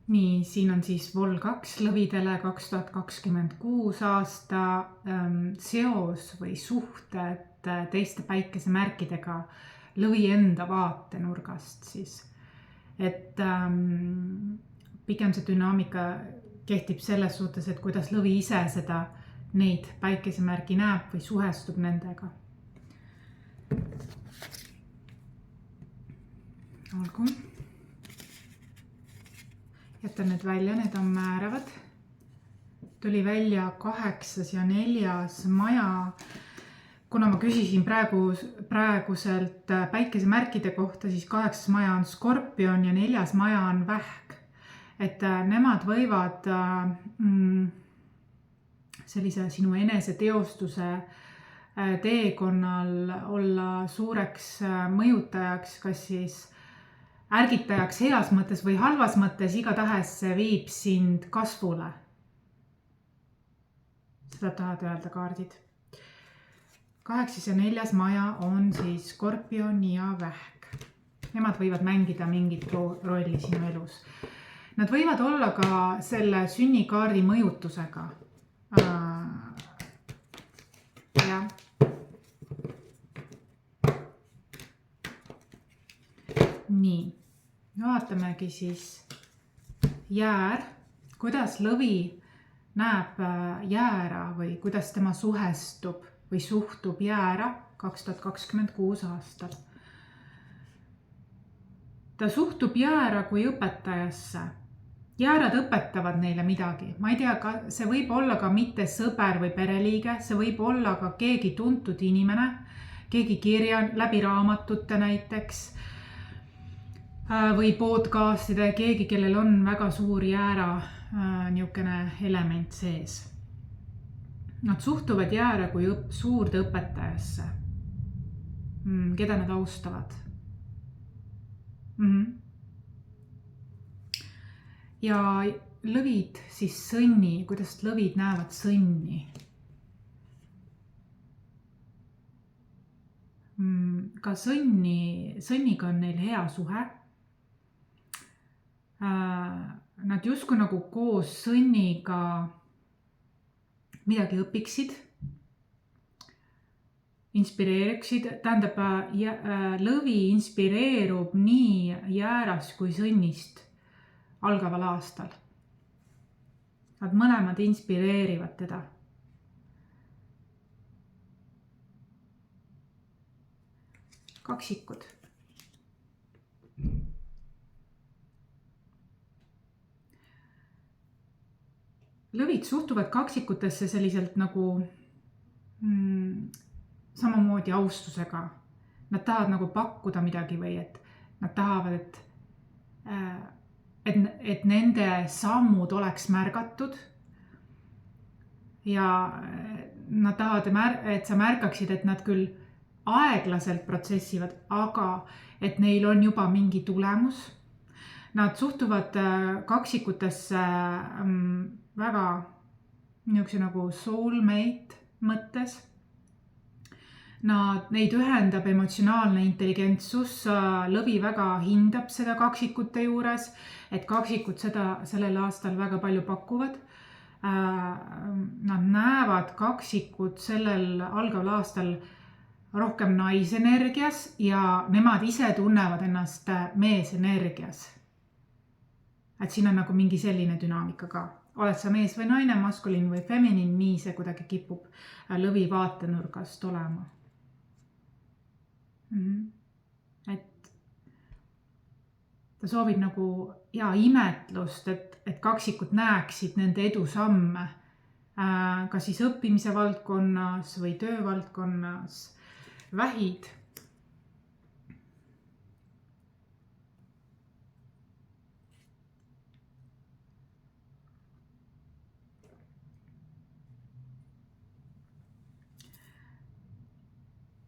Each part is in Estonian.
Nii, siin on siis Vol2 lõvidele 2026 aasta seos või suhted teiste päikesemärkidega lõvi enda vaatenurgast siis. Et pigem see dünaamika kehtib selles suhtes, et kuidas lõvi ise neid päikesemärgi näeb või suhestub nendega. Olgu. Jätan need välja, need on määravad. Tuli välja 8. ja 4. maja. Kuna ma küsisin praeguselt päikesemärkide kohta, siis 8. maja on Skorpion ja 4. maja on Vähk. Et nemad võivad sellise sinu eneseteostuse teekonnal olla suureks mõjutajaks, kas siis ärgitajaks heas mõttes või halvas mõttes, igatahes see viib sind kasvule. Seda tahad öelda kaardid. 8. ja 4. maja on siis Skorpion ja Vähk. Nemad võivad mängida mingit rolli sinu elus. Nad võivad olla ka selle sünnikaardi mõjutusega. Jah. Nii, vaatamegi siis jäär, kuidas lõvi näeb jäära või kuidas tema suhestub või suhtub jäära 2026 aastal. Ta suhtub jäära kui õpetajasse. Jäärad õpetavad neile midagi. Ma ei tea, see võib olla ka mitte sõber või pereliige, see võib olla ka keegi tuntud inimene, keegi kirja läbi raamatute näiteks, või podcastide, keegi, kellel on väga suur jäära niisugune element sees. Nad suhtuvad jäära kui suurde õpetajasse, keda nad austavad. Ja lõvid siis sõnni, kuidas lõvid näevad sõnni. Ka sõnniga on neil hea suhe. Nad justkui nagu koos sõnniga midagi õpiksid, inspireeriksid. Tähendab, lõvi inspireerub nii jäärast kui sõnnist algaval aastal. Nad mõlemad inspireerivad teda. Kaksikud. Lõvid suhtuvad kaksikutesse selliselt nagu samamoodi austusega. Nad tahavad nagu pakkuda midagi või et nad tahavad, et nende sammud oleks märgatud ja nad tahavad, et sa märkaksid, et nad küll aeglaselt protsessivad, aga et neil on juba mingi tulemus. Nad suhtuvad kaksikutesse väga niisuguse nagu soulmate mõttes. Neid ühendab emotsionaalne intelligentsus. Lõvi väga hindab seda kaksikute juures, et kaksikud sellel aastal väga palju pakuvad. Nad näevad kaksikud sellel algaval aastal rohkem naisenergias ja nemad ise tunnevad ennast meesenergias. Et siin on nagu mingi selline dünaamika ka. Oled sa mees või naine, maskuliin või feminiin, nii see kuidagi kipub lõvi vaatenurgast olema. Et ta soovib nagu imetlust, et kaksikud näeksid nende edusamme, ka siis õppimise valdkonnas või töövaldkonnas. Vähid.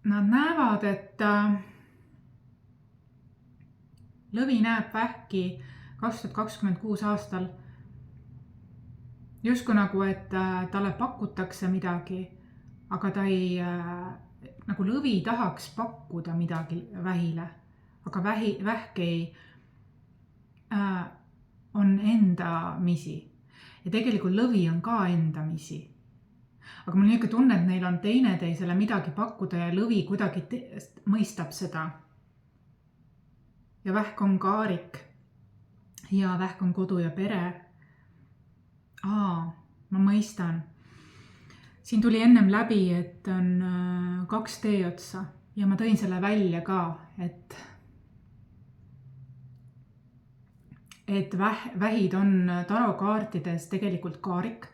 Nad näevad, et lõvi näeb Vähki 2026 aastal justkui nagu, et talle pakutakse midagi, aga ta ei, nagu lõvi tahaks pakkuda midagi Vähile, aga Vähk on endamisi ja tegelikult lõvi on ka endamisi. Aga mul on niisugune tunne, et neil on teineteisele midagi pakkuda ja lõvi kuidagi mõistab seda. Ja vähk on kaarik ja vähk on kodu ja pere. Ma mõistan. Siin tuli ennem läbi, et on 2 teeotsa ja ma tõin selle välja ka, et vähid on tarokaartides tegelikult kaarik,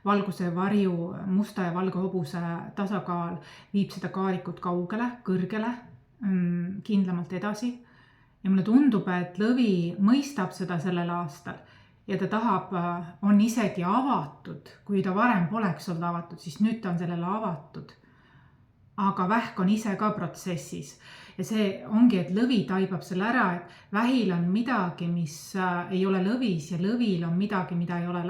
valguse varju, musta ja valge hobuse tasakaal viib seda kaarikut kaugele, kõrgele, kindlamalt edasi. Ja mulle tundub, et lõvi mõistab seda sellel aastal ja ta tahab, on isegi avatud, kui ta varem poleks olnud avatud, siis nüüd ta on sellele avatud. Aga vähk on ise ka protsessis ja see ongi, et lõvi taibab selle ära, et vähil on midagi, mis ei ole lõvis ja lõvil on midagi, mida ei ole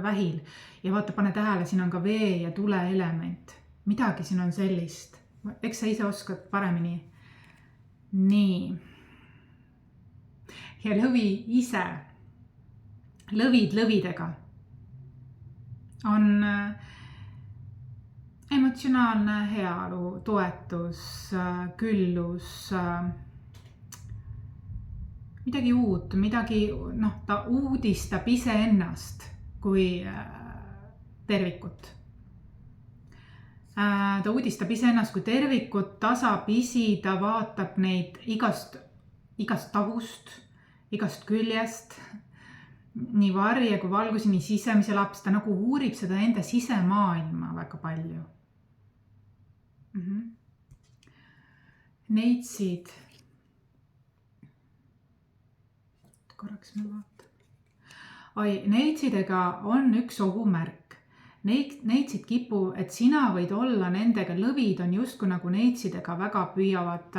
vähil. Ja vaata, pane tähele, siin on ka vee ja tule element. Midagi siin on sellist. Eks sa ise oskad paremini. Nii. Ja lõvi ise, lõvid lõvidega on emotsionaalne heaolu, toetus, küllus, midagi uut, ta uudistab iseennast kui tervikut. Ta uudistab iseennast kui tervikut, tasapisi, ta vaatab neid igast tahust, igast küljest, nii varje kui valgusi, nii sisemise laps, ta nagu uurib seda enda sisemaailma väga palju. Neitsid. Korraks ma vaatan. Neitsidega on üks ohumärk. Neitsid kipu, et sina võid olla nendega, lõvid on justkui nagu neitsidega väga püüavad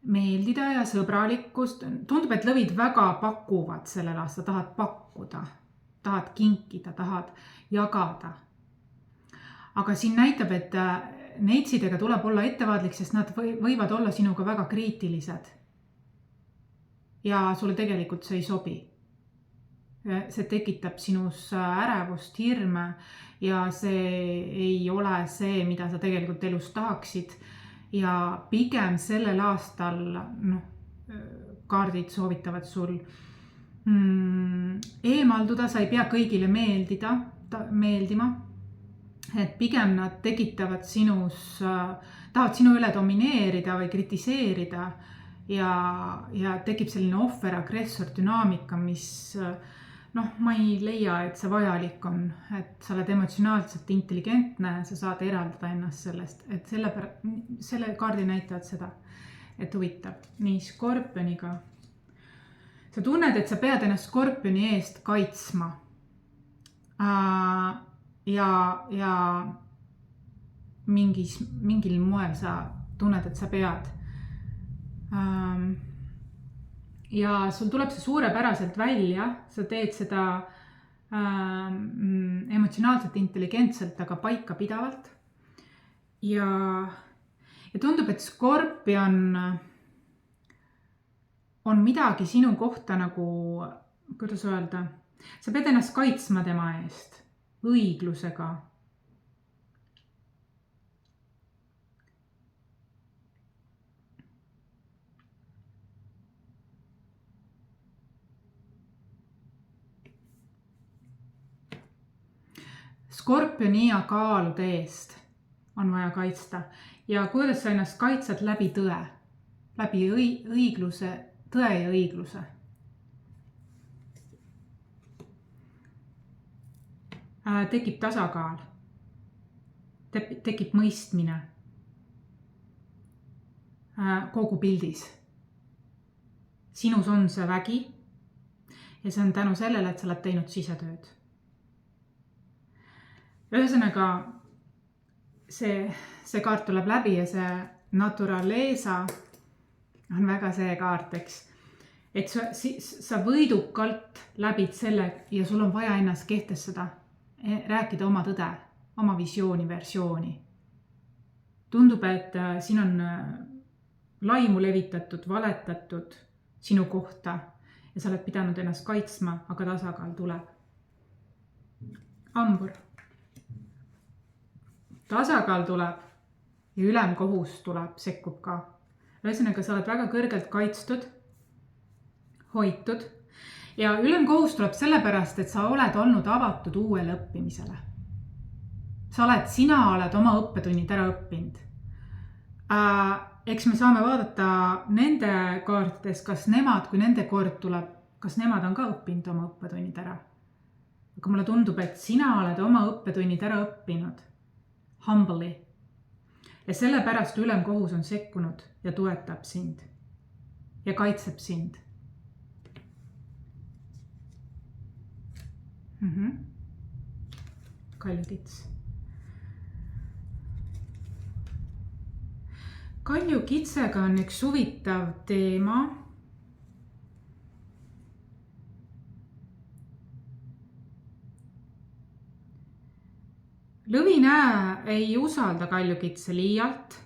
meeldida ja sõbralikkust. Tundub, et lõvid väga pakuvad sellel aastal, tahad pakkuda, tahad kinkida, tahad jagada. Aga siin näitab, et neitsidega tuleb olla ettevaatlik, sest nad võivad olla sinuga väga kriitilised. Ja sulle tegelikult see ei sobi. See tekitab sinus ärevust, hirme ja see ei ole see, mida sa tegelikult elus tahaksid. Ja pigem sellel aastal kaardid soovitavad sul eemalduda, sa ei pea kõigile meeldima. Et pigem nad tekitavad sinus, tahavad sinu üle domineerida või kritiseerida ja tekib selline ohver-agressor dünaamika, mis ma ei leia, et see vajalik on, et sa oled emotsionaalselt intelligentne, sa saad eraldada ennast sellest, et selle kaardi näitavad seda, et huvitav. Nii, skorpioniga. Sa tunned, et sa pead ennast skorpioni eest kaitsma. Ja mingil moel sa tunned, et sa pead. Ja sul tuleb see suurepäraselt välja, sa teed seda emotsionaalselt intelligentselt, aga paika pidavalt. Ja tundub, et skorpion on midagi sinu kohta nagu, kuidas öelda, sa pead ennast kaitsma tema eest, õiglusega. Skorpioni ja kaalude eest on vaja kaitsta. Ja kuidas sa ennast kaitsed läbi tõe, läbi õigluse, tõe ja õigluse. Tekib tasakaal, tekib mõistmine kogu pildis. Sinus on see vägi ja see on tänu sellele, et sa oled teinud sisetööd. Ühesõnaga, see kaart tuleb läbi ja see naturalesa on väga see kaart, eks. Et sa võidukalt läbid selle ja sul on vaja ennast kehtestada, rääkida oma tõde, oma visiooni, versiooni. Tundub, et siin on laimu levitatud, valetatud sinu kohta ja sa oled pidanud ennast kaitsma, aga tasakaal tuleb. Hambur. Tasakaal tuleb ja ülemkohus tuleb, sekkub ka. Ühesõnaga, sa oled väga kõrgelt kaitstud, hoitud ja ülemkohus tuleb sellepärast, et sa oled olnud avatud uuele õppimisele. Sina oled oma õppetunnid ära õppinud. Eks me saame vaadata nende kaartides, kas nemad, kui nende kord tuleb, kas nemad on ka õppinud oma õppetunnid ära. Aga mulle tundub, et sina oled oma õppetunnid ära õppinud. Humbly. Ja sellepärast ülemkohus on sekkunud ja toetab sind ja kaitseb sind. Kaljukits. Kaljukitsega on üks huvitav teema. Lõvinää ei usalda kaljukitse liialt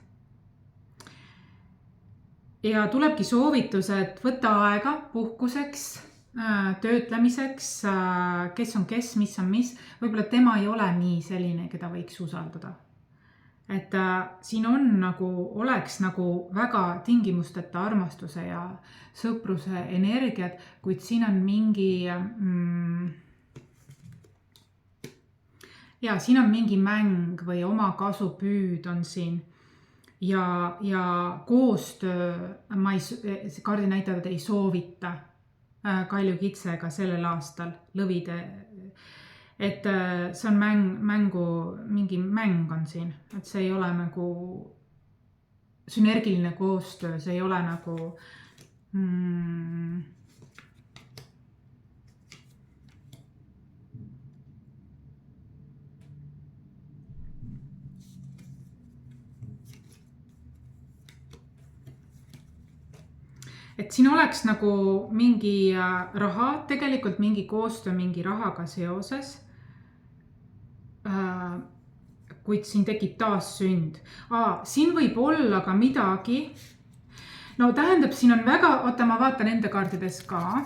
ja tulebki soovitused võtta aega puhkuseks, töötlemiseks, kes on kes, mis on mis. Võib-olla tema ei ole nii selline, keda võiks usaldada. Et siin on oleks väga tingimusteta armastuse ja sõpruse energiat, kuid siin on mingi siin on mingi mäng või oma kasupüüd on siin ja koostöö, kaardi näitajad ei soovita kaljukitsega sellel aastal lõvide. Et see on mingi mäng on siin, et see ei ole sünergiline koostöö, see ei ole et siin oleks mingi raha, tegelikult mingi koostöö mingi rahaga seoses, kuid siin tekib taas sünd. Siin võib olla ka midagi. No tähendab, siin on väga, ma vaatan enda kaardides ka.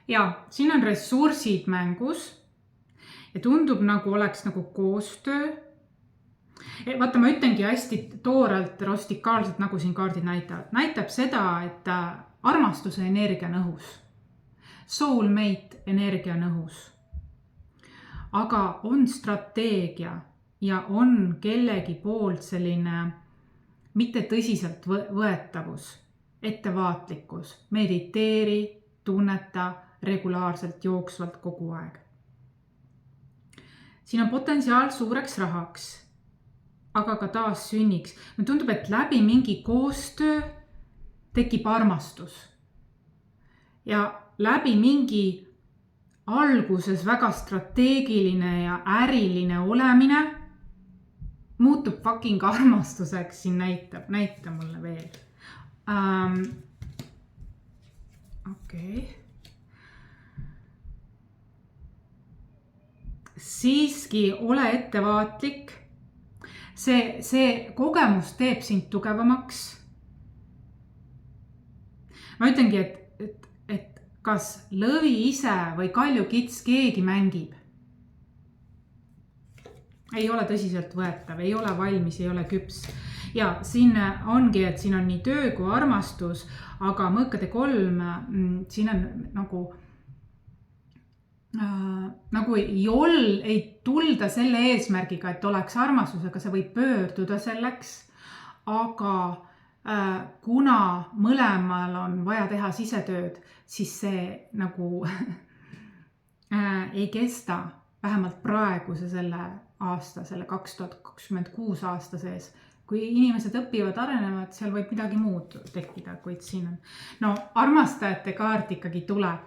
Ja siin on ressursid mängus ja tundub oleks koostöö. Vaata, ma ütlengi hästi toorelt, rustikaalselt, nagu siin kaardid näitavad. Näitab seda, et armastuse energia on õhus. Soulmate energia on õhus. Aga on strateegia ja on kellegi poolt selline mitte tõsiselt võetavus, ettevaatlikkus, mediteeri, tunneta regulaarselt, jooksvalt kogu aeg. Siin on potentsiaal suureks rahaks, aga ka taas sünniks. Me tundub, et läbi mingi koostöö tekib armastus. Ja läbi mingi alguses väga strateegiline ja äriline olemine muutub fucking armastuseks, siin näita mulle veel. Okei. Siiski ole ettevaatlik. See kogemus teeb sind tugevamaks. Ma ütlengi, et kas lõvi ise või kaljukits keegi mängib. Ei ole tõsiselt võetav, ei ole valmis, ei ole küps. Ja siin ongi, et siin on nii töö kui armastus, aga mõõkade 3, siin on ei tulda selle eesmärgiga, et oleks armastusega, see võib pöörduda selleks, aga kuna mõlemal on vaja teha sisetööd, siis see ei kesta vähemalt praeguse selle aasta, selle 2026 aasta sees. Kui inimesed õpivad, arenevad, seal võib midagi muud tekkida, kuid siin on. Armastajate kaart ikkagi tuleb.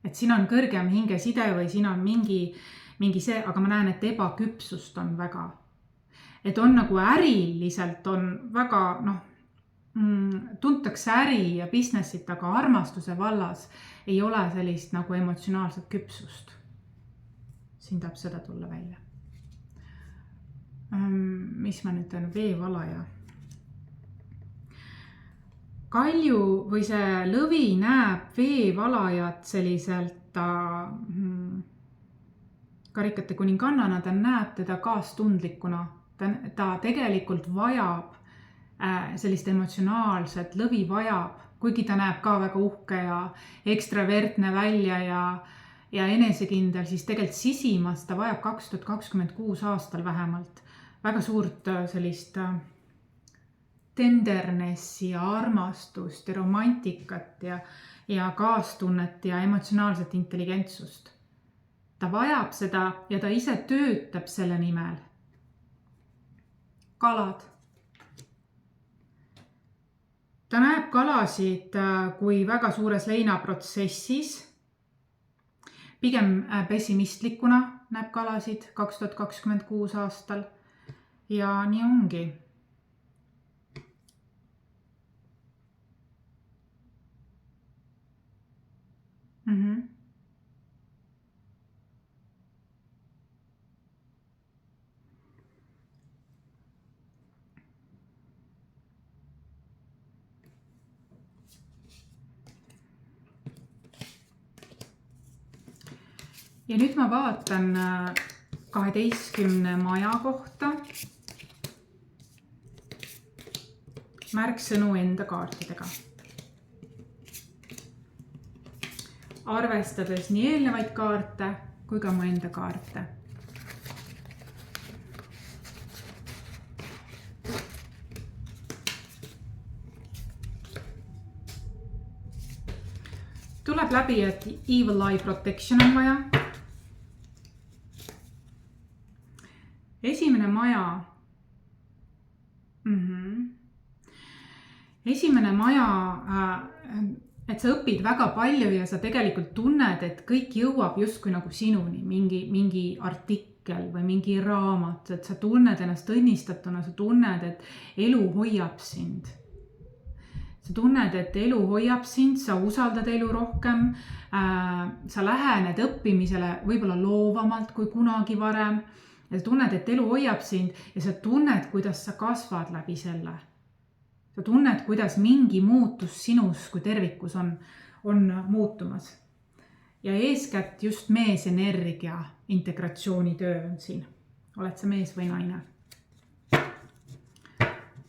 Et siin on kõrgem hingeside või siin on mingi see, aga ma näen, et ebaküpsust on väga. Et on äriliselt on väga, tuntakse äri ja businessit, aga armastuse vallas ei ole sellist nagu emotsionaalset küpsust. Siin tahab seda tulla välja. Mis ma nüüd teen? Veevalaja. Kalju või see lõvi näeb veevalajat selliselt karikate kuningannana, ta näeb teda kaastundlikuna. Ta tegelikult vajab sellist emotsionaalset, lõvi vajab, kuigi ta näeb ka väga uhke ja ekstravertne välja ja enesekindel, siis tegelikult sisimas ta vajab 2026 aastal vähemalt väga suurt sellist tendernessi ja armastust ja romantikat ja kaastunnet ja emotsionaalset intelligentsust. Ta vajab seda ja ta ise töötab selle nimel. Kalad. Ta näeb kalasid kui väga suures leinaprotsessis. Pigem pessimistlikuna näeb kalasid 2026 aastal. Ja nii ongi. Ja nüüd ma vaatan 12 maja kohta märksõnu enda kaartidega. Arvestades nii eelnevaid kaarte kui ka mu enda kaarte. Tuleb läbi, et Evil Eye Protection on vaja. Esimene maja. Esimene maja, et sa õpid väga palju ja sa tegelikult tunned, et kõik jõuab justkui nagu sinuni, mingi artikkel või mingi raamat, et sa tunned ennast õnnistatuna, sa tunned, et elu hoiab sind. Sa tunned, et elu hoiab sind, sa usaldad elu rohkem, sa lähened õppimisele võib-olla loovamalt kui kunagi varem ja sa tunned, et elu hoiab sind ja sa tunned, kuidas sa kasvad läbi selle. Sa tunned, kuidas mingi muutus sinus kui tervikus on muutumas. Ja eeskätt just meesenergia integratsioonitöö on siin. Oled sa mees või naine?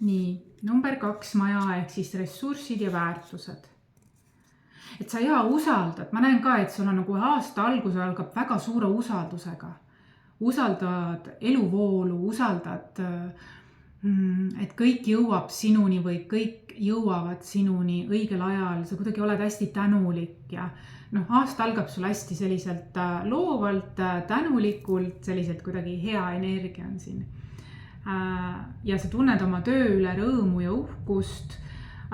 Nii, number 2 maja ehk siis ressursid ja väärtused. Et sa usaldad. Ma näen ka, et sul on nagu aasta alguse algab väga suure usaldusega. Usaldad eluvoolu, usaldad et kõik jõuab sinuni või kõik jõuavad sinuni õigel ajal, sa kuidagi oled hästi tänulik ja aasta algab sul hästi selliselt loovalt, tänulikult, selliselt kuidagi hea energia on siin. Ja sa tunned oma töö üle rõõmu ja uhkust,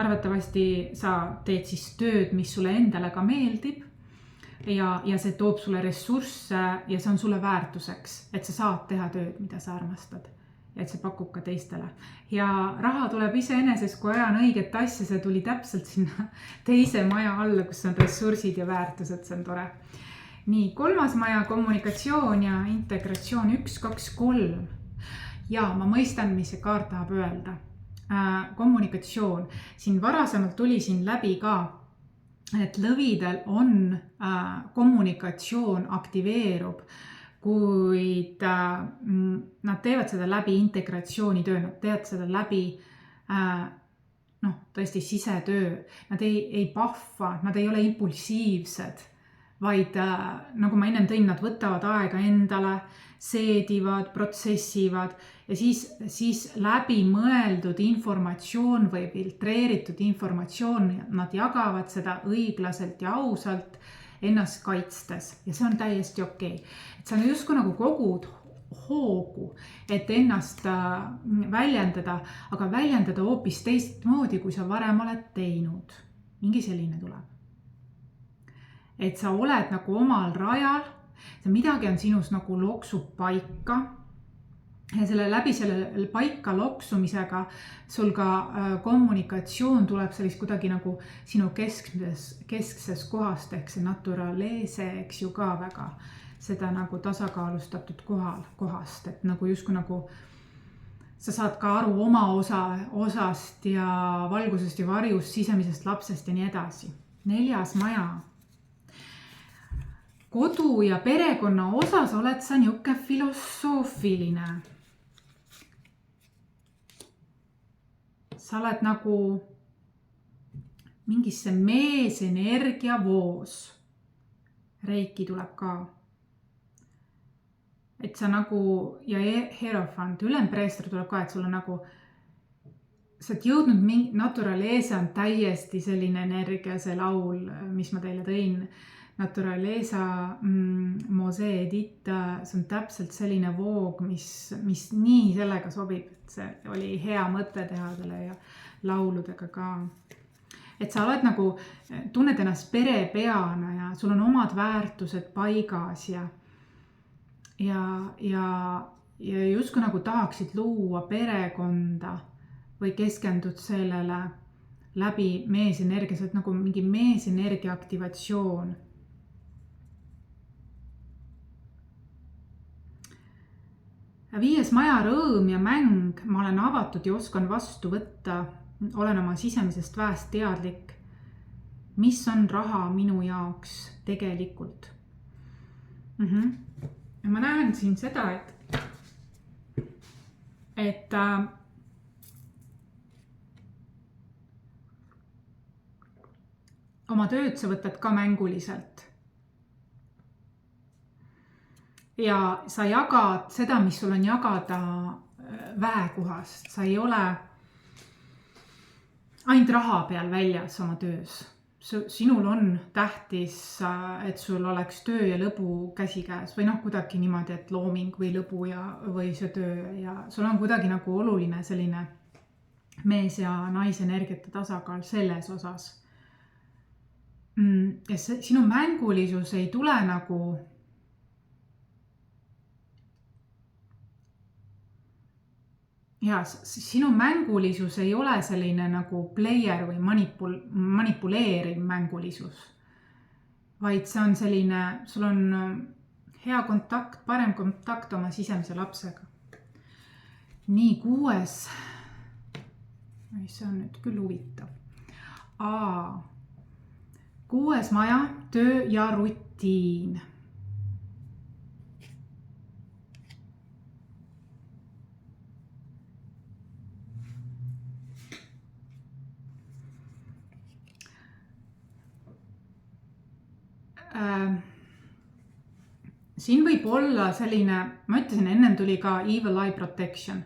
arvatavasti sa teed siis tööd, mis sulle endale ka meeldib ja see toob sulle ressursse ja see on sulle väärtuseks, et sa saad teha tööd, mida sa armastad. Ja et see pakub ka teistele. Ja raha tuleb iseenesest, kui ajan õiget asja, see tuli täpselt sinna teise maja alla, kus on ressursid ja väärtused, see on tore. Nii, 3. maja, kommunikatsioon ja integratsioon, 1, 2, 3. Ja ma mõistan, mis see kaart tahab öelda. Kommunikatsioon. Siin varasemalt tuli siin läbi ka, et lõvidel on kommunikatsioon aktiveerub, kuid nad teevad seda läbi integratsioonitöö, nad teevad seda läbi tõesti sisetöö. Nad ei pahva, nad ei ole impulsiivsed, vaid nagu ma enne tõin, nad võtavad aega endale, seedivad, protsessivad ja siis läbi mõeldud informatsioon või filtreeritud informatsioon, nad jagavad seda õiglaselt ja ausalt, ennast kaitstes ja see on täiesti okei. Et sa justkui nagu kogud hoogu, et ennast väljendada, aga väljendada hoopis teistmoodi, kui sa varem oled teinud. Mingi selline tuleb. Et sa oled nagu omal rajal, midagi on sinus nagu loksub paika ja selle paika loksumisega sul ka kommunikatsioon tuleb sellist kuidagi nagu sinu keskses kohast ehk see naturalese, eks ju ka väga seda nagu tasakaalustatud kohast, et nagu justkui nagu sa saad ka aru oma osast ja valgusest ja varjust, sisemisest lapsest ja nii edasi. 4. maja. Kodu ja perekonna osas oled sa niuke filosoofiline. Sa oled nagu mingisse meesenergia voos. Reiki tuleb ka. Et sa nagu, ja Hierophant, ülempreester tuleb ka, et sul on nagu, sa oled jõudnud, naturalesa on täiesti selline energia, see laul, mis ma teile tõin, naturalesa, Mose Edita, see on täpselt selline voog, mis nii sellega sobib, et see oli hea mõte teha selle ja lauludega ka. Et sa oled nagu, tunned ennast perepeana ja sul on omad väärtused paigas ja justkui nagu tahaksid luua perekonda või keskendud sellele läbi meesenergia, see on nagu mingi meesenergia aktivatsioon. Ja 5. maja rõõm ja mäng, ma olen avatud ja oskan vastu võtta, olen oma sisemisest väest teadlik, mis on raha minu jaoks tegelikult. Ja ma näen siin seda, et oma tööd sa võtad ka mänguliselt. Ja sa jagad seda, mis sul on jagada väekohast. Sa ei ole ainult raha peal väljas oma töös. Sinul on tähtis, et sul oleks töö ja lõbu käsikäes või kuidagi niimoodi, et looming või lõbu või see töö ja sul on kuidagi nagu oluline selline mees ja naise energiate tasakaal selles osas. Ja sinu mängulisus ei tule nagu ja sinu mängulisus ei ole selline nagu player või manipuleeriv mängulisus, vaid see on selline, sul on hea kontakt, parem kontakt oma sisemise lapsega. Nii, 6. See on nüüd küll huvitav. 6. maja, töö ja rutiin. Siin võib olla selline, ma ütlesin, ennem tuli ka evil eye protection.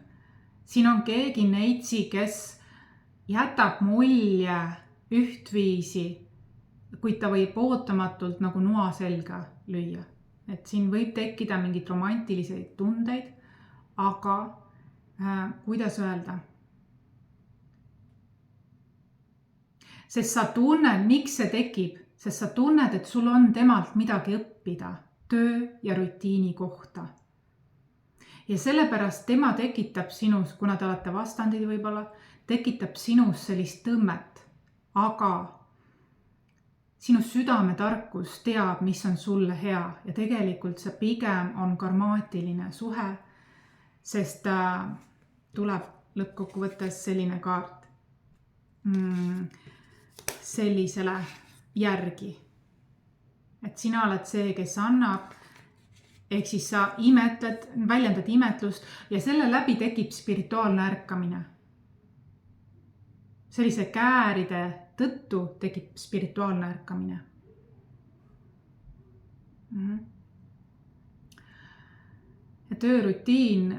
Siin on keegi neitsi, kes jätab mulje ühtviisi, kuid ta võib ootamatult nagu noa selga lüüa. Et siin võib tekkida mingid romantiliseid tundeid, aga kuidas öelda? Sest sa tunned, miks see tekib, sest sa tunned, et sul on temalt midagi õppida töö ja rutiini kohta. Ja sellepärast tema tekitab sinus, kuna te olete vastandid võib-olla, tekitab sinus sellist tõmmet, aga sinu südametarkus teab, mis on sulle hea ja tegelikult see pigem on karmaatiline suhe, sest tuleb lõppkokkuvõttes selline kaart sellisele järgi. Et sina oled see, kes annab, ehk siis sa väljendad imetlust ja selle läbi tekib spirituaalne ärkamine. Sellise kääride tõttu tekib spirituaalne ärkamine. Ja töörutiin,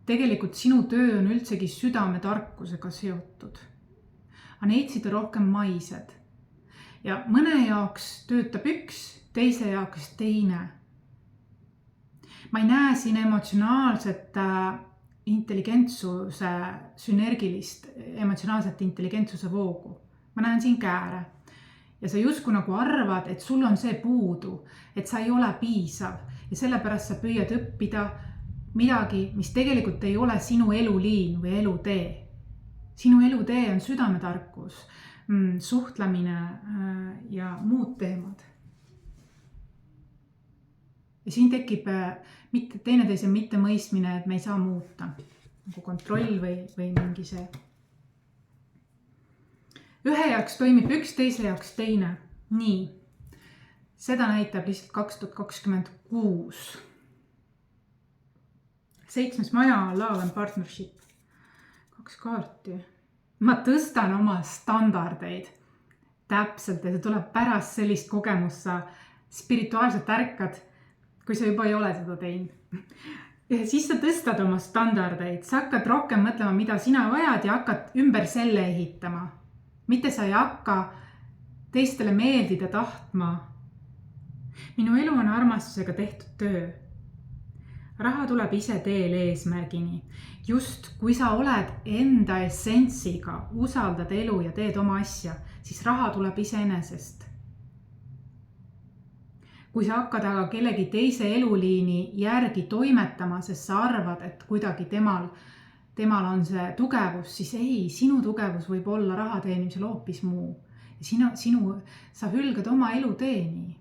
tegelikult sinu töö on üldsegi südametarkusega seotud. Aga neitsid on rohkem maised. Ja mõne jaoks töötab üks, teise jaoks teine. Ma ei näe siin emotsionaalset intelligentsuse, sünergilist emotsionaalset intelligentsuse voogu. Ma näen siin kääre. Ja sa justkui nagu arvad, et sul on see puudu, et sa ei ole piisav ja sellepärast sa püüad õppida midagi, mis tegelikult ei ole sinu eluliin või elutee. Sinu elutee on südametarkus, suhtlemine ja muud teemad. Ja siin tekib teineteise mittemõistmine, et me ei saa muuta. Nagu kontroll või mingi see. Ühe jaoks toimib üks, teise jaoks teine. Nii. Seda näitab lihtsalt 2026. 7. maja, Love and Partnership. 2 kaarti. Ma tõstan oma standardeid. Täpselt, ja see tuleb pärast sellist kogemust, sa spirituaalselt ärkad, kui sa juba ei ole seda teinud. Ja siis sa tõstad oma standardeid, sa hakkad rohkem mõtlema, mida sina vajad ja hakkad ümber selle ehitama. Mitte sa ei hakka teistele meeldida tahtma. Minu elu on armastusega tehtud töö. Raha tuleb ise teel eesmärgini. Just kui sa oled enda essentsiga, usaldad elu ja teed oma asja, siis raha tuleb iseenesest. Kui sa hakkad aga kellegi teise eluliini järgi toimetama, sest sa arvad, et kuidagi temal on see tugevus, siis ei, sinu tugevus võib olla raha teenimisel hoopis muu. Sa hülgad oma eluteeni.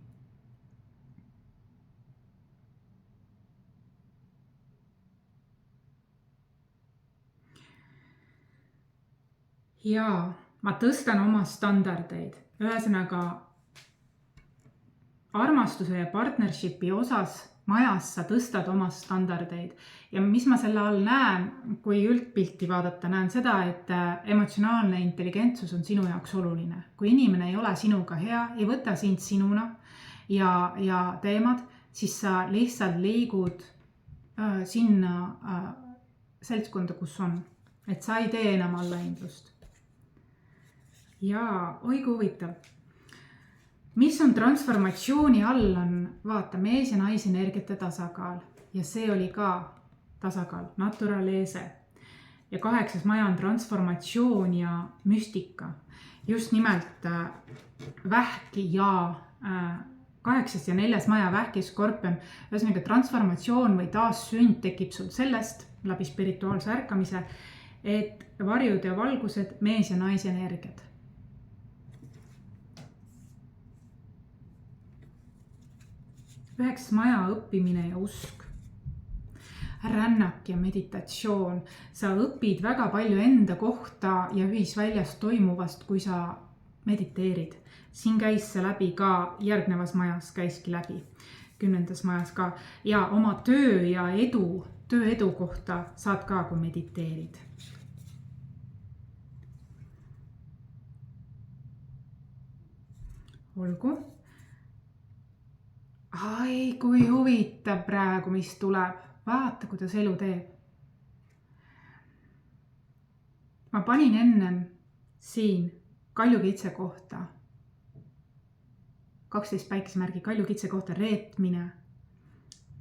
Ja ma tõstan oma standardeid. Ühesõnaga, armastuse ja partnershipi osas majas sa tõstad oma standardeid. Ja mis ma selle all näen, kui üldpilti vaadata, näen seda, et emotsionaalne intelligentsus on sinu jaoks oluline. Kui inimene ei ole sinuga hea, ei võta sind sinuna ja teemad, siis sa lihtsalt liigud sinna seltskonda, kus on. Et sa ei tee enam allahindlust. Ja oi kui huvitav. Mis on transformatsiooni all on, vaata, mees ja naise energiate tasakaal. Ja see oli ka tasakaal, naturaleese. Ja 8. maja on transformatsioon ja müstika. Just nimelt vähki ja 8. ja 4. maja vähki skorpion. Ühesõnaga transformatsioon või taassünd tekib sul sellest läbi spirituaalse ärkamise, et varjud ja valgused, mees ja naise energiad. Üheks maja õppimine ja usk, rännak ja meditatsioon. Sa õpid väga palju enda kohta ja ühisväljas toimuvast, kui sa mediteerid. Siin käis see läbi ka, järgnevas majas käiski läbi, 10. majas ka. Ja oma töö ja töö edu kohta saad ka, kui mediteerid. Olgu. Ai, kui huvitav praegu, mis tuleb. Vaata, kuidas elu teeb. Ma panin ennem siin kaljukitse kohta. 12 päikesmärgi kaljukitse kohta reetmine,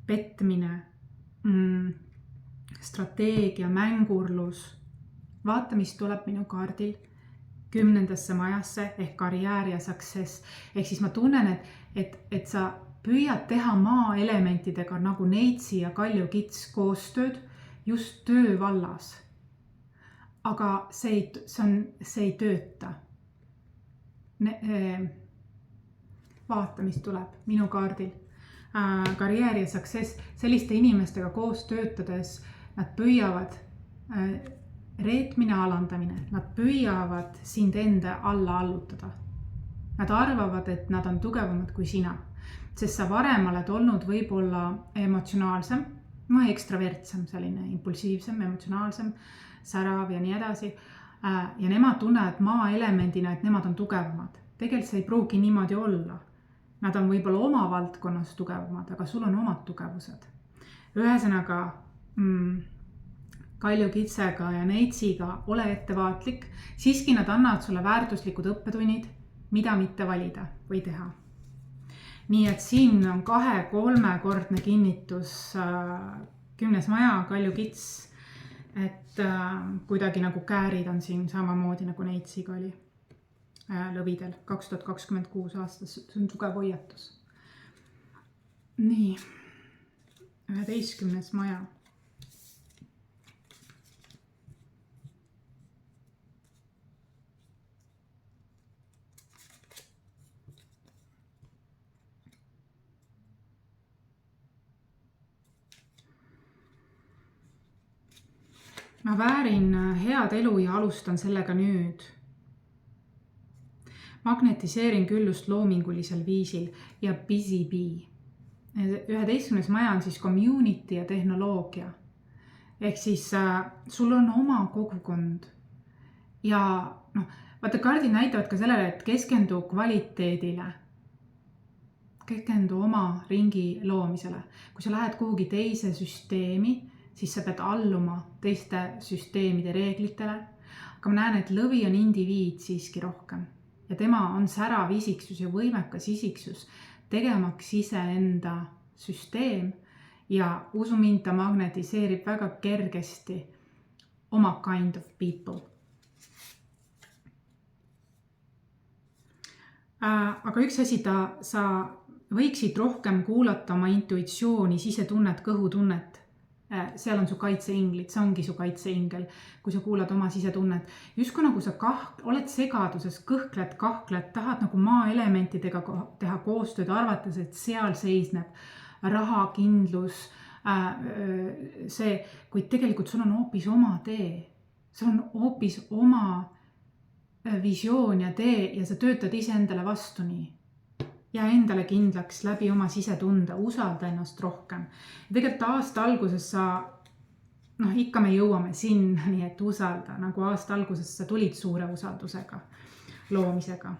petmine, strateegia, mängurlus. Vaata, mis tuleb minu kaardil 10. majasse ehk karjäär ja success. Ehk siis ma tunnen, et sa püüad teha maa elementidega nagu neitsi ja kaljukits koostööd just töö vallas. Aga see ei tööta. Vaata, mis tuleb minu kaardil. Karjäär ja success. Selliste inimestega koos töötades nad püüavad reetmine, alandamine. Nad püüavad sind enda alla allutada. Nad arvavad, et nad on tugevamad kui sina. Sest sa varem oled olnud võib-olla emotsionaalsem, ekstravertsem, selline impulsiivsem, emotsionaalsem, särav ja nii edasi. Ja nemad tunnevad maa elemendina, et nemad on tugevamad. Tegelikult see ei pruugi niimoodi olla. Nad on võib-olla oma valdkonnas tugevamad, aga sul on omad tugevused. Ühesõnaga, kaljukitsega ja neitsiga ole ettevaatlik. Siiski nad annavad sulle väärtuslikud õppetunnid, mida mitte valida või teha. Nii et siin on 2-3-kordne kinnitus 10. maja, kaljukits, et kuidagi nagu käärid on siin samamoodi nagu neitsiga oli lõvidel 2026 aastas. See on tugev hoiatus. Nii, 11. maja. ma väärin head elu ja alustan sellega nüüd. Magnetiseerin küllust loomingulisel viisil ja busy bee. 11. maja on siis community ja tehnoloogia. Ehk siis sul on oma kogukond. Ja vaata, kaardid näitavad ka sellele, et keskendu kvaliteedile. Keskendu oma ringi loomisele. Kui sa lähed kuhugi teise süsteemi, siis sa pead alluma teiste süsteemide reeglitele. Aga ma näen, et lõvi on indiviid siiski rohkem. Ja tema on särav isiksus ja võimekas isiksus tegemaks iseenda süsteem ja usu mind, ta magnetiseerib väga kergesti oma kind of people. Aga üks asi, sa võiksid rohkem kuulata oma intuitsiooni, sisetunnet, kõhutunnet. Seal on su kaitseinglid, see ongi su kaitseingel, kui sa kuulad oma sisetunnet. Justkui nagu sa oled segaduses, kõhkled, kahkled, tahad nagu maaelementidega teha koostööd, arvates, et seal seisneb raha, kindlus, see, kuid tegelikult sul on hoopis oma tee. Sul on hoopis oma visioon ja tee ja sa töötad iseendale vastu nii. Ja endale kindlaks läbi oma sisetunde, usalda ennast rohkem. Ja tegelikult aasta alguses ikka me jõuame sinna, nii et usalda, nagu aasta alguses sa tulid suure usaldusega, loomisega.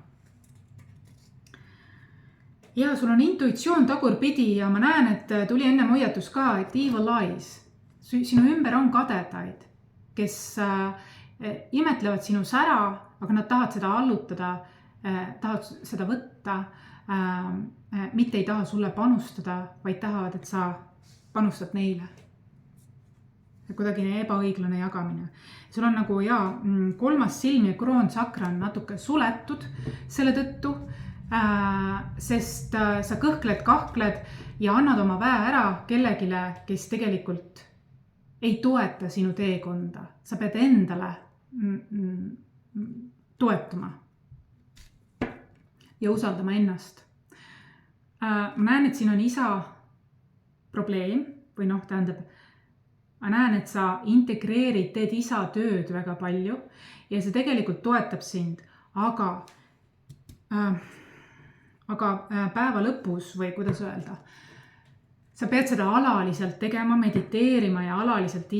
Ja sul on intuitsioon tagurpidi ja ma näen, et tuli enne hoiatus ka, et evil eyes. Sinu ümber on kadedaid, kes imetlevad sinu sära, aga nad tahavad seda allutada, tahavad seda võtta, mitte ei taha sulle panustada, vaid tahavad, et sa panustad neile. Kuidagi ebaõiglane jagamine. Sul on nagu kolmas silm ja kroonsakra on natuke suletud selle tõttu, sest sa kõhkled, kahkled ja annad oma väe ära kellegile, kes tegelikult ei toeta sinu teekonda. Sa pead endale toetuma ja usaldama ennast. Ma näen, et siin on isa probleem või tähendab, ma näen, et sa integreerid, teed isa tööd väga palju ja see tegelikult toetab sind, aga päeva lõpus või kuidas öelda, sa pead seda alaliselt tegema, mediteerima ja alaliselt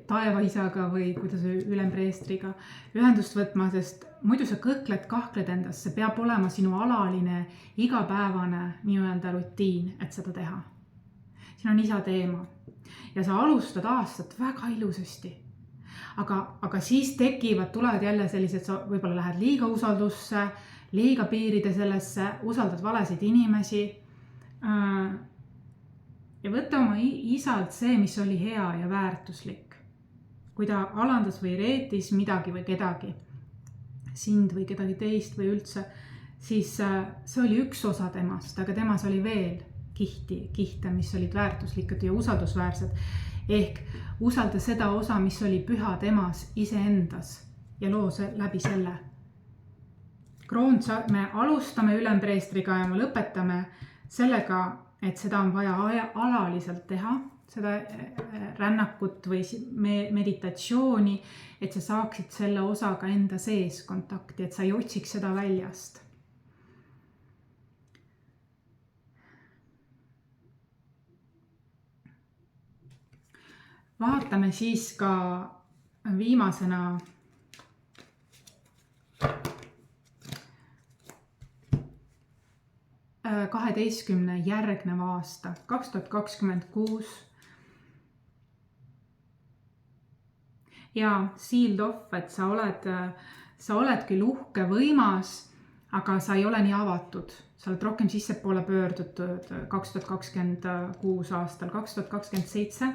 taevaisaga või kuidas ülempreestriga ühendust võtma, sest muidu sa kõhkled, kahkled endast, see peab olema sinu alaline, igapäevane nii-öelda rutiin, et seda teha. Siin on isa teema ja sa alustad aastat väga ilusasti, aga siis tulevad jälle sellised, sa võib-olla lähed liiga usaldusse, liiga piiride sellesse, usaldad valesid inimesi, ja võtta oma isalt see, mis oli hea ja väärtuslik. Kui ta alandas või reetis midagi või kedagi, sind või kedagi teist või üldse, siis see oli üks osa temast, aga temas oli veel kihte, mis olid väärtuslikud ja usaldusväärsed. Ehk usalda seda osa, mis oli püha temas iseendas ja loo läbi selle. Me alustame ülempreestriga ja me lõpetame sellega, et seda on vaja alaliselt teha, seda rännakut või meditatsiooni, et sa saaksid selle osaga enda sees kontakti, et sa ei otsiks seda väljast. Vaatame siis ka viimasena järgnev aasta, 2026. Ja sealed off, et sa oled küll uhke, võimas, aga sa ei ole nii avatud. Sa oled rohkem sissepoole pöördutud 2026 aastal, 2027.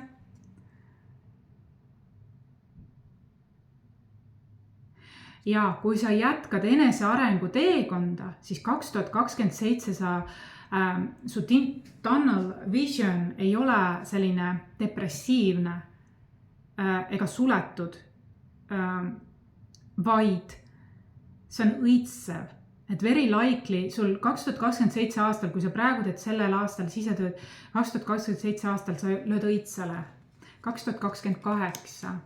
Ja kui sa jätkad enesearengu teekonda, siis 2027 su tunnel vision ei ole selline depressiivne ega suletud, vaid see on õitsev. Et very likely sul 2027 aastal, kui sa praegu teed sellel aastal sisetööd, 2027 aastal sa lööd õitsele. 2028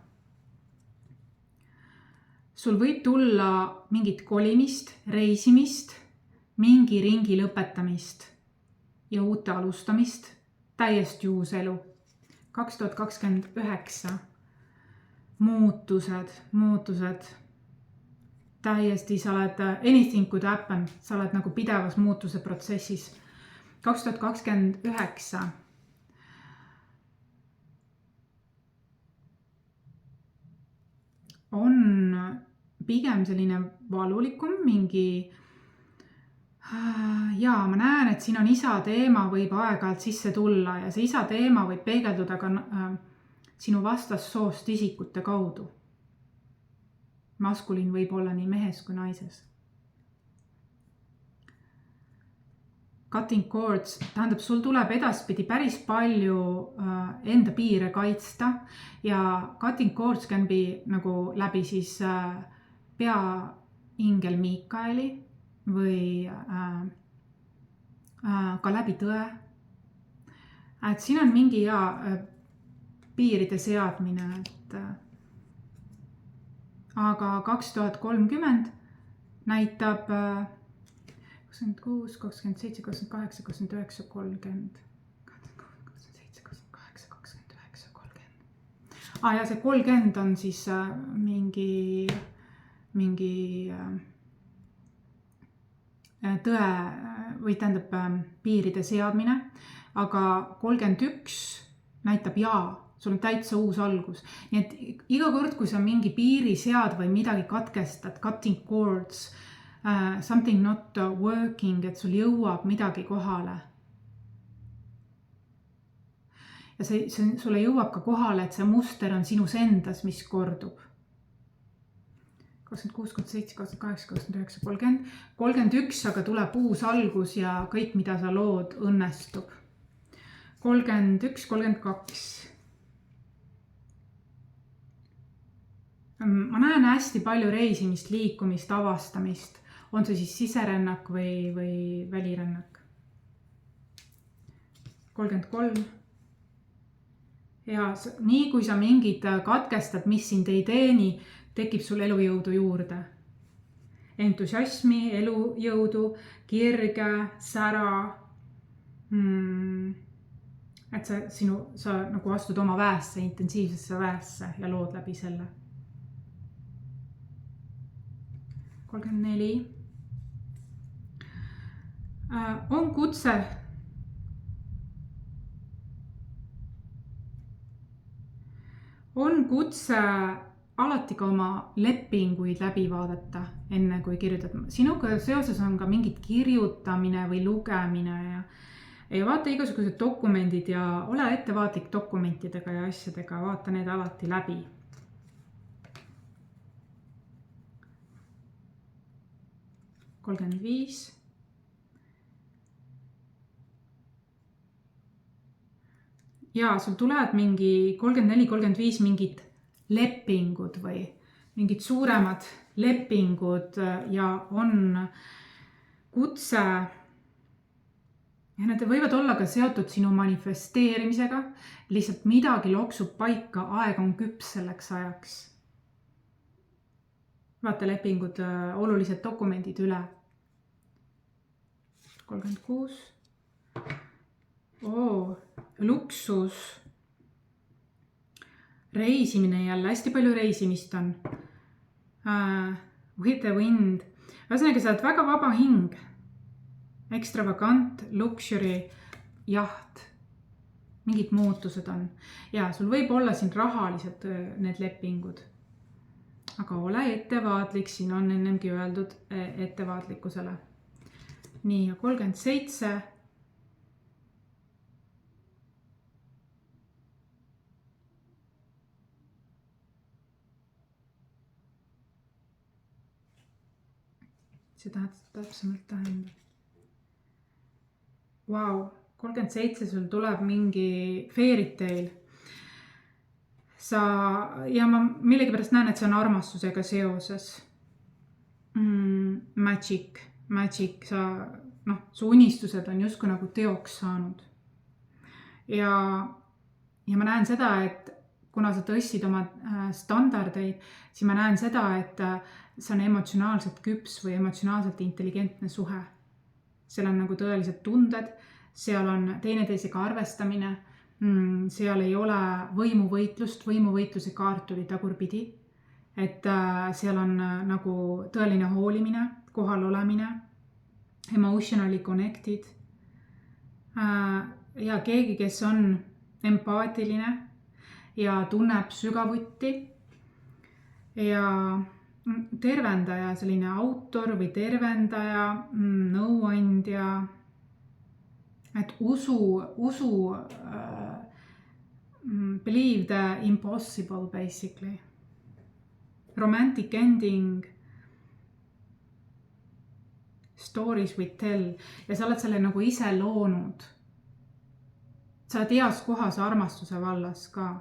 sul võib tulla mingit kolimist, reisimist, mingi ringi lõpetamist ja uute alustamist, täiesti uus elu. 2029 muutused, täiesti sa oled anything could happen, sa oled nagu pidevas muutuse protsessis. 2029 on pigem selline valulikum, mingi jaa, ma näen, et siin on isa teema võib aeg-ajalt sisse tulla ja see isa teema võib peegelduda ka sinu vastassoost isikute kaudu. Maskuliin võib olla nii mehes kui naises. Cutting cords tähendab, sul tuleb edaspidi päris palju enda piire kaitsta ja cutting cords can be nagu läbi siis peaingel Miikaeli või ka läbi tõe. Et siin on mingi piiride seadmine, aga 2030 näitab 26, 27, 28, 29, 30. 27, 28, 29, 30. Ja see 30 on siis mingi tõe või tähendab piiride seadmine, aga 31 näitab sul on täitsa uus algus. Nii et iga kord, kui sa mingi piiri sead või midagi katkestad, cutting cords, something not working, et sul jõuab midagi kohale. Ja sulle jõuab ka kohale, et see muster on sinus endas, mis kordub. 26, 27, 28, 29, 30. 31, aga tuleb uus algus ja kõik, mida sa lood, õnnestub. 31, 32. Ma näen hästi palju reisimist, liikumist, avastamist. On see siis siserännak või välirännak. 33. Ja nii kui sa mingid katkestad, mis sind ei teeni, tekib sul elujõudu juurde. Entusiasmi, elujõudu, kirge, sära. Et sa nagu astud oma väesse, intensiivsesse väesse ja lood läbi selle. 34. On kutse. On kutse alati ka oma lepinguid läbi vaadata, enne kui kirjutad. Sinuga seoses on ka mingit kirjutamine või lugemine ja vaata igasugused dokumendid ja ole ettevaatlik dokumentidega ja asjadega, vaata need alati läbi. 35. Ja sul tuleb mingi 34-35 mingid lepingud või mingid suuremad lepingud ja on kutse. Ja need võivad olla ka seotud sinu manifesteerimisega. Lihtsalt midagi loksub paika, aeg on küps selleks ajaks. Vaata lepingud, olulised dokumendid üle. 36. Luksus. Reisimine jälle, hästi palju reisimist on. With the wind. Ühesõnaga, sa oled väga vaba hing. Extravagant, luxury, jaht. Mingid muutused on. Ja sul võib olla siin rahalised need lepingud. Aga ole ettevaatlik, siin on ennemgi öeldud ettevaatlikkusele. Nii, 37. See täpsemalt tähendab. Vau, 37 sul tuleb mingi fairy tale. Ja ma millegipärast näen, et see on armastusega seoses. Magic, su unistused on justkui nagu teoks saanud. Ja ma näen seda, et kuna sa tõstsid oma standardeid, siis ma näen seda, et see on emotsionaalselt küps või emotsionaalselt intelligentne suhe. Seal on nagu tõelised tunded, seal on teineteisega arvestamine, seal ei ole võimuvõitlust, võimuvõitluse kaart tuli tagurpidi, et seal on nagu tõeline hoolimine, kohal olemine, emotionally connected ja keegi, kes on empaatiline ja tunneb sügavuti ja tervendaja, selline autor või tervendaja, nõuandja, et usu believe the impossible basically. Romantic ending, stories we tell ja sa oled selle nagu ise loonud. Sa oled heas kohas armastuse vallas ka.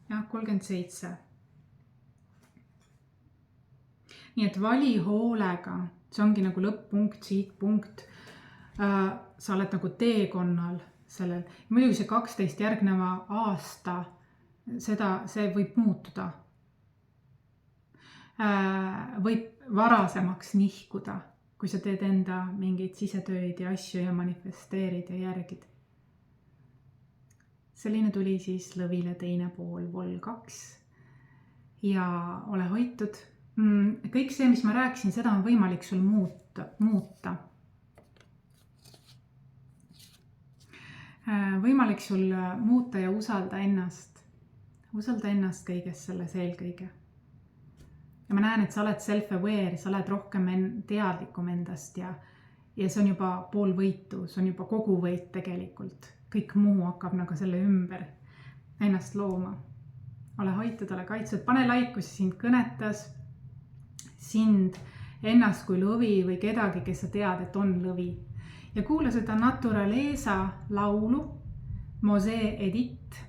Jah, 37. Nii et vali hoolega, see ongi nagu lõpp-punkt, siit-punkt. Sa oled nagu teekonnal sellel. Muidugi see 12 järgneva aasta, see võib muutuda. Võib varasemaks nihkuda, kui sa teed enda mingeid sisetöid ja asju ja manifesteerid ja järgid. Selline tuli siis lõvile teine pool, vol 2 ja ole hoitud. Kõik see, mis ma rääkisin, seda on võimalik sul muuta. Võimalik sul muuta ja usalda ennast. Usalda ennast kõiges selles eelkõige. Ja ma näen, et sa oled self-aware, sa oled rohkem teadlikum endast ja see on juba pool võitu, see on juba kogu võit tegelikult. Kõik muu hakkab nagu selle ümber ennast looma. Ole hoitud, ole kaitstud, pane like, kui see sind kõnetas, sind, ennast kui lõvi või kedagi, kes sa tead, et on lõvi. Ja kuula seda Naturaleza laulu, Mosee Edit,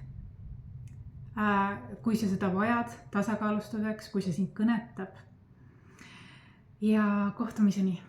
kui sa seda vajad tasakaalustuseks, kui see sind kõnetab. Ja kohtumiseni!